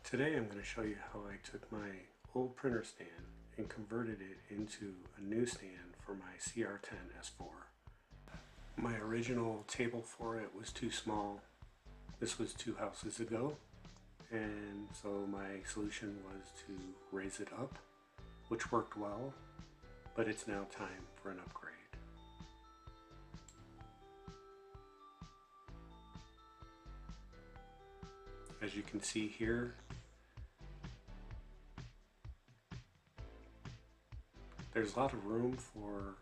Today I'm going to show you how I took my old printer stand and converted it into a new stand for my CR10 S4. My original table for it was too small. This was 2 houses ago, and so my solution was to raise it up, which worked well, but it's now time for an upgrade. As you can see here, there's a lot of room for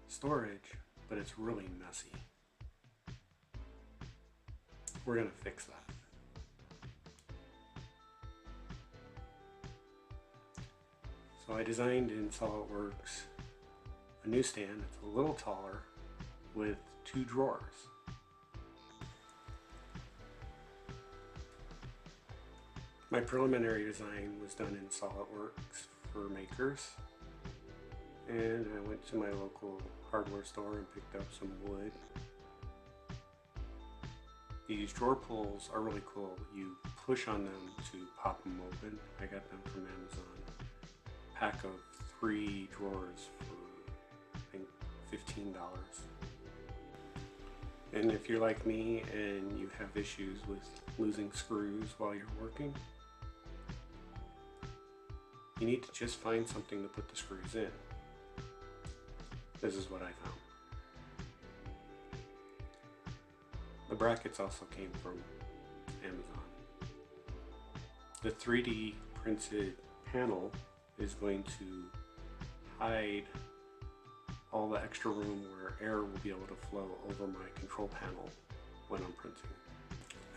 storage, but it's really messy. We're going to fix that. So I designed in SolidWorks a new stand. It's a little taller with 2 drawers. My preliminary design was done in SolidWorks for makers, and I went to my local hardware store and picked up some wood. These drawer pulls are really cool. You push on them to pop them open. I got them from Amazon. Pack of 3 drawers for I think $15. And if you're like me and you have issues with losing screws while you're working, you need to just find something to put the screws in. This is what I found. The brackets also came from Amazon. The 3D printed panel is going to hide all the extra room where air will be able to flow over my control panel when I'm printing.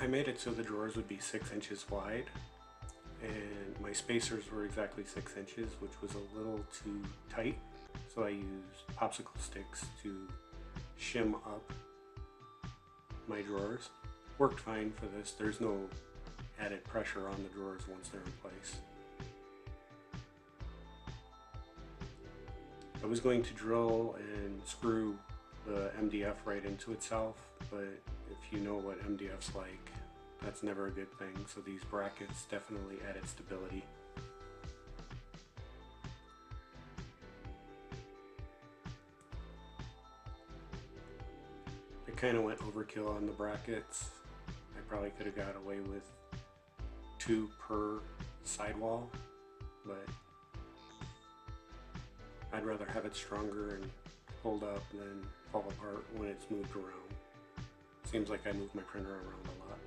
I made it so the drawers would be 6 inches wide, and my spacers were exactly 6 inches, which was a little too tight, so I used popsicle sticks to shim up my drawers. Worked fine for this. There's no added pressure on the drawers once they're in place. I was going to drill and screw the MDF right into itself, but if you know what MDF's like, that's never a good thing, so these brackets definitely added stability. I kind of went overkill on the brackets. I probably could have got away with 2 per sidewall, but I'd rather have it stronger and hold up than fall apart when it's moved around. Seems like I move my printer around a lot.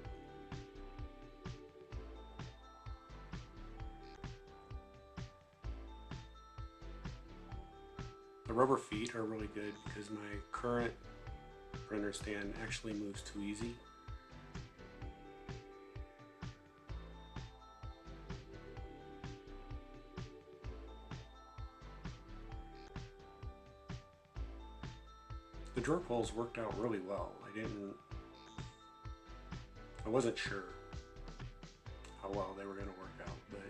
The rubber feet are really good because my current printer stand actually moves too easy. The drawer pulls worked out really well. I wasn't sure how well they were going to work out, but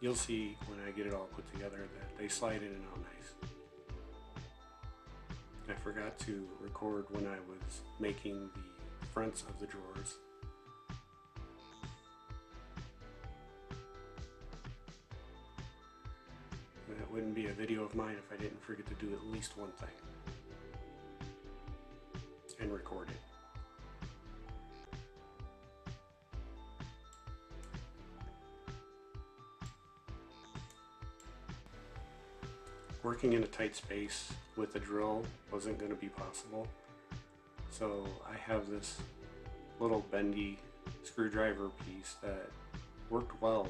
you'll see when I get it all put together that they slide in and out nice. I forgot to record when I was making the fronts of the drawers. That wouldn't be a video of mine if I didn't forget to do at least one thing and record it. Working in a tight space with a drill wasn't going to be possible, so I have this little bendy screwdriver piece that worked well.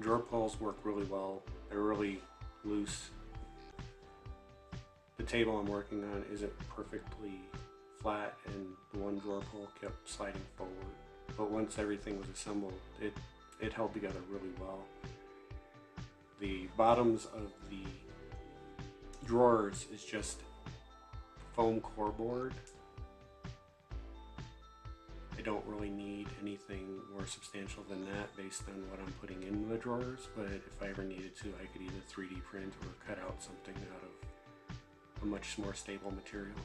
Drawer pulls work really well. They're really loose. The table I'm working on isn't perfectly flat, and the one drawer pull kept sliding forward. But once everything was assembled, it held together really well. The bottoms of the drawers is just foam core board, I don't really need anything more substantial than that based on what I'm putting in the drawers, but if I ever needed to, I could either 3D print or cut out something out of a much more stable material.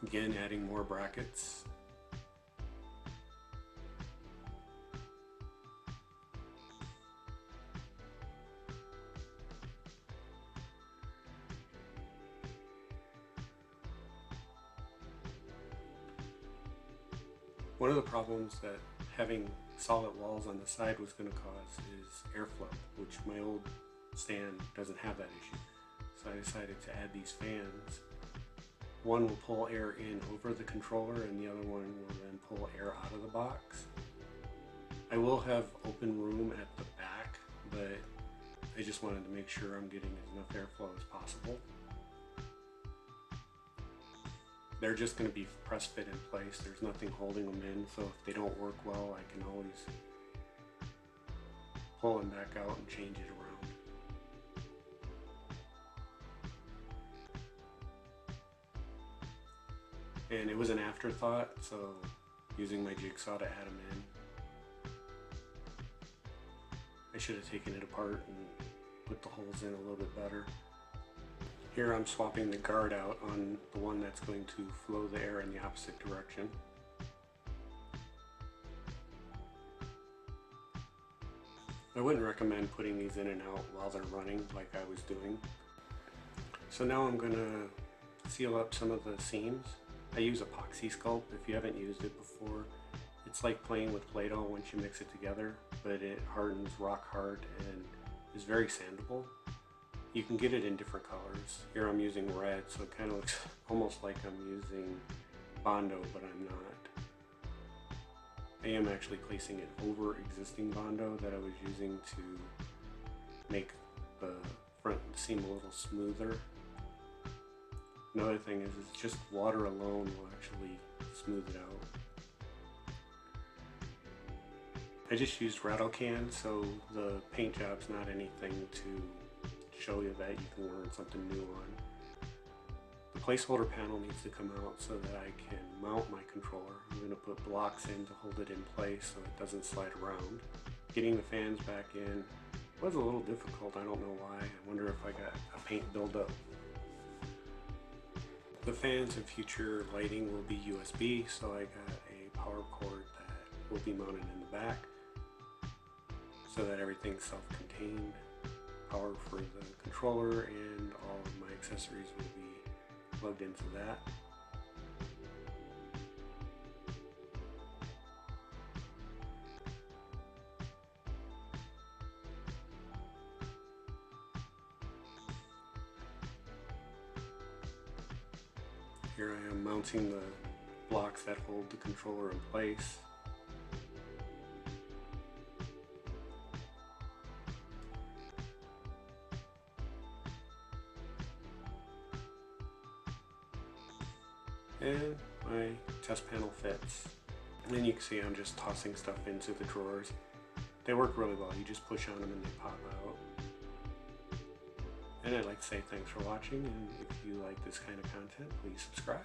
Again, adding more brackets. One of the problems that having solid walls on the side was going to cause is airflow, which my old stand doesn't have that issue. So I decided to add these fans. One will pull air in over the controller and the other one will then pull air out of the box. I will have open room at the back, but I just wanted to make sure I'm getting enough airflow as possible. They're just going to be press fit in place. There's nothing holding them in, so if they don't work well, I can always pull them back out and change it around. And it was an afterthought, so using my jigsaw to add them in. I should have taken it apart and put the holes in a little bit better. Here I'm swapping the guard out on the one that's going to flow the air in the opposite direction. I wouldn't recommend putting these in and out while they're running like I was doing. So now I'm going to seal up some of the seams. I use epoxy sculpt. If you haven't used it before, it's like playing with Play-Doh once you mix it together, but it hardens rock hard and is very sandable. You can get it in different colors. Here I'm using red, so it kind of looks almost like I'm using Bondo, but I'm not. I am actually placing it over existing Bondo that I was using to make the front seam a little smoother. Another thing is just water alone will actually smooth it out. I just used rattle can, so the paint job's not anything to show you that you can learn something new on. The placeholder panel needs to come out so that I can mount my controller. I'm going to put blocks in to hold it in place so it doesn't slide around. Getting the fans back in was a little difficult, I don't know why. I wonder if I got a paint buildup. The fans and future lighting will be USB, so I got a power cord that will be mounted in the back so that everything's self-contained. Power for the controller and all of my accessories will be plugged into that. Here I am mounting the blocks that hold the controller in place. And my test panel fits. And then you can see I'm just tossing stuff into the drawers. They work really well. You just push on them and they pop out. And I'd like to say thanks for watching, and if you like this kind of content, please subscribe.